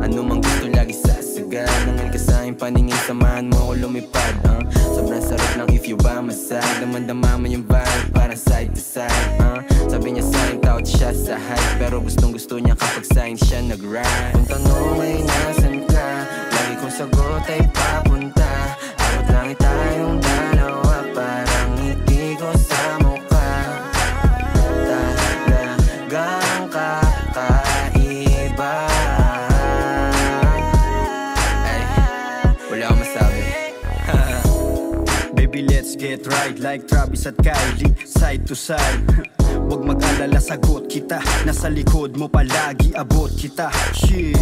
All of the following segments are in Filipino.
Ano mang gusto lagi sasagad. Nangal ka sa'king paningin, samahan mo ako lumipad. Sobrang sarap ng if you by my side. Damandama mo yung vibe, parang side to side. Sabi niya sa'kin, tawad siya sa hype, pero gustong gusto niya kapag sa'kin siya nag-ride. Kung tanong ay nasan ka, lagi kong sagot ay papunta. Abot langit tayong dalawa, parang ngiti ko sa mukha. Talagang kakaiba. Ay, wala akong masabi. Baby, let's get right like Travis at Kylie, side to side. Huwag mag-alala, sagot kita. Nasa likod mo palagi, abot kita. Shit,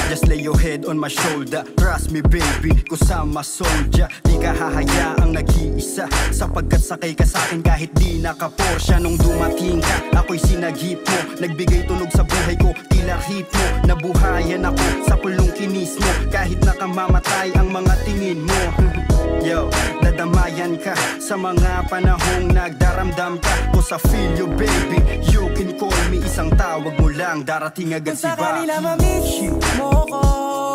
just lay your head on my shoulder. Trust me baby, kusama soldier. Di ka hahayaang nag-iisa, sapagkat sakay ka sa'kin kahit di naka-Porsche. Nung dumating ka, ako'y sinagip mo. Nagbigay tunog sa buhay ko, tila hit mo. Nabuhayan ako sa pulong kinis mo. Kahit nakamamatay ang mga tingin mo. Yo, dadamayan ka sa mga panahong nagdaramdam ka. Cause I feel you baby, you can call me. Isang tawag mo lang, darating agad si Baki. Kung sakali na ma-miss mo ko,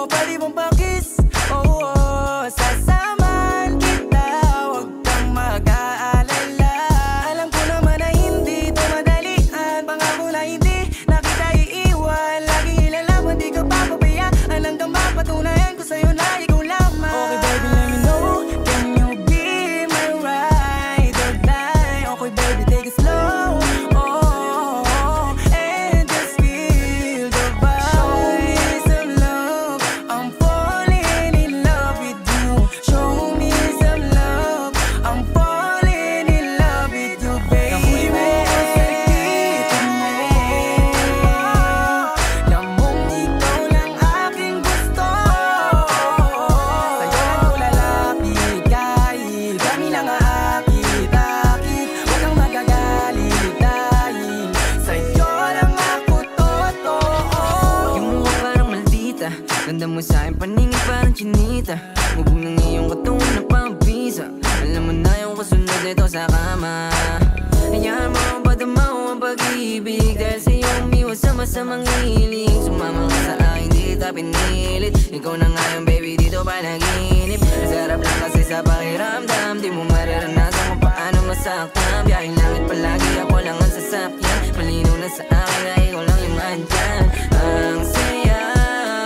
pwede mong pakis. Oh, oh, sasaman kita, huwag kang mag-aalala. Alam ko naman na hindi ito madalian. Pangako na hindi na kita iiwan. Laging ilalaban, di ka papabayaan. Hanggang mapatunayan ko sa'yo na ikaw lamang. Okay baby, let me know. Can you be my ride or die? Okay baby, take it slow. Oh, and just feel the vibe. Show me some love, I'm falling in love with you. Show me some love, I'm falling in love with you, baby. Nahuli mo ako sa dito mo. Lamang ikaw lang aking gusto. Sa'yo lang ko lalapit kahit kami lang aakit-akit. Huwag kang magagalit dahil sa'yo lang ako totoo. Yung mukha parang maldita, ganda mo sa'kin paningin parang chinita. Bubog ng iyong katungan na pampisa. Alam mo na yung kasunod nito sa kama. Hayaan mo ang padamaw ang pag-ibig, dahil sa'yo umiwas sa masamang hiling. Sumama ka sa akin, di kita pinilit. Ikaw na nga yung baby dito panaginip. Sarap lang kasi sa pakiramdam, di mo mararanasan kung paano masaktan. Biyahing langit palagi, ako lang ang sasakyan. Malinaw na sa akin na ikaw lang yung andyan. Ang saya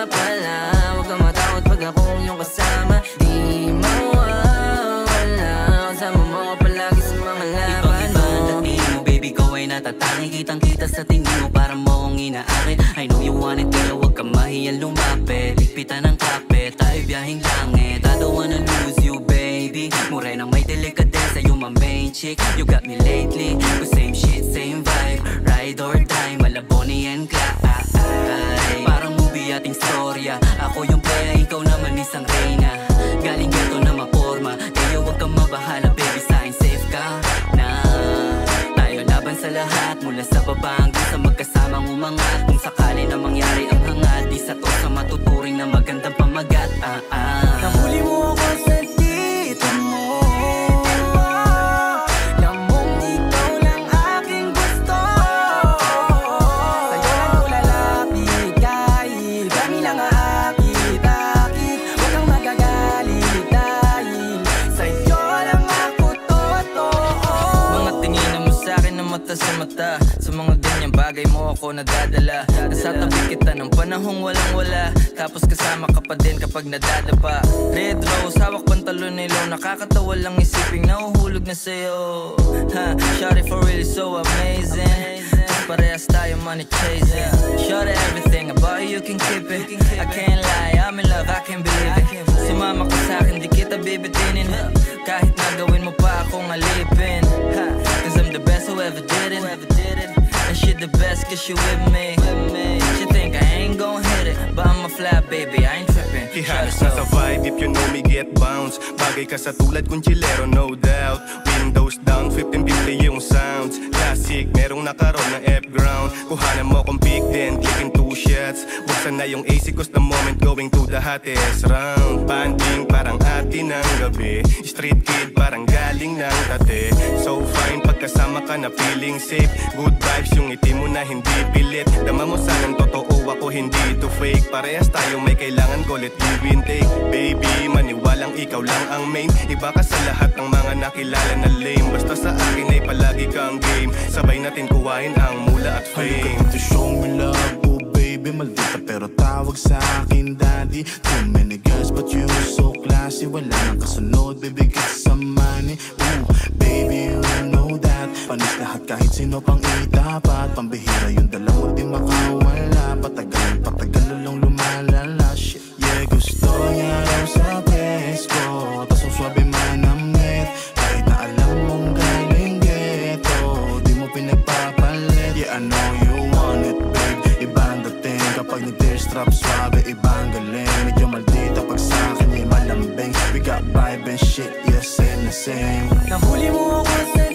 pala, huwag kang matakot pag akong iyong kasama. Di mawawala, kasama mo ko palagi sa mga laban mo. Dating mo baby ko ay natatangi. Kitang kita sa tingin mo, parang mo akong inaakit. I know you want it pero huwag kang mahiyang lumapit. Ligpitan ng kapit, tayo biyahing langit. I don't wanna lose you baby. Morenang may delikadesa, you my main chick. You got me lately, but same shit, same vibe. Ride or die, Malaboni and Clyde. Parang movie ating storya. Ako yung playa, ikaw naman isang reyna. Galing geto na maporma, kaya huwag kang mabahala baby, sa'kin safe ka na. Tayo laban sa lahat, mula sa baba hanggang sa magkasamang umangat. Kung sakali na mangyari ang hangat, isa to sa matuturing na magandang pamagat. Nahuli mo ako sa dito mo. Lamang ikaw lang aking gusto. Sa'yo lang ko lalapit kahit kami lang aakit-akit. Huwag kang magagalit dahil sa'yo lang ako totoo. Mga tingin mo sa'kin na mata sa mata. Sa mga ganyang bagay mo ako nadadala. Nasa tabi kita ng panahong walang wala. Tapos kasama ka pa din kapag nadadapa. Red rose, hawak pantalon nilo. Nakakatawa lang isiping nahuhulog na sa'yo. Shawty for really so amazing. Parehas tayo money chasing. Shawty everything about you can keep it. I can't lie, I'm in love, I can't believe it. Sumama ka sa'kin, di kita bibitinin. Kahit nagawin mo pa akong alipin. Cause I'm the best who ever did it. And she the best cause she with me. She think I ain't gon' hit it, but I'm a fly baby, I ain't tripping. Ihalos na sa vibe, if you know me get bounce. Bagay ka sa tulad kong chilero, no doubt. Windows down, 1550 yung sounds. Classic, merong nakaroon ng F-ground. Kuhanan mo kong pick, then clicking 2 shots. Huwag Buksan na yung AC cause the moment going to the hottest round. Banding parang atin ng gabi, street kid parang galing ng tate. So fine pagkasama ka na feeling safe, good vibes yung ngiti mo na hindi pilit. Dama mo sanang totoo ako hindi to fake, parehas tayo may kailangan ko let give and take. Baby maniwalang ikaw lang ang main, iba ka sa lahat ng mga nakilala na lame. Basta sa akin ay palagi kang game, sabay natin kuhain ang mula at fame. Halika to show me love, oh baby maldita pero tawag sa akin daddy. Too many girls but you so classy, wala nang kasunod bibigit sa money. Ooh baby you know that, panis lahat kahit sino pang itapat. Pambihira yung dala mo di makawala, patagal lang lumalala. Shit yeah gusto niya raw sa presko, tas ang swabe manamit kahit na alam mong galing ghetto, di mo pinagpapalit. Yeah I know you want it babe, ibang dating kapag nag-tearstrap swabe, ibang galing. Medyo maldita pag sa'kin ay malambing, we got vibe and shit, yeah same na same. Nahuli mo ako sa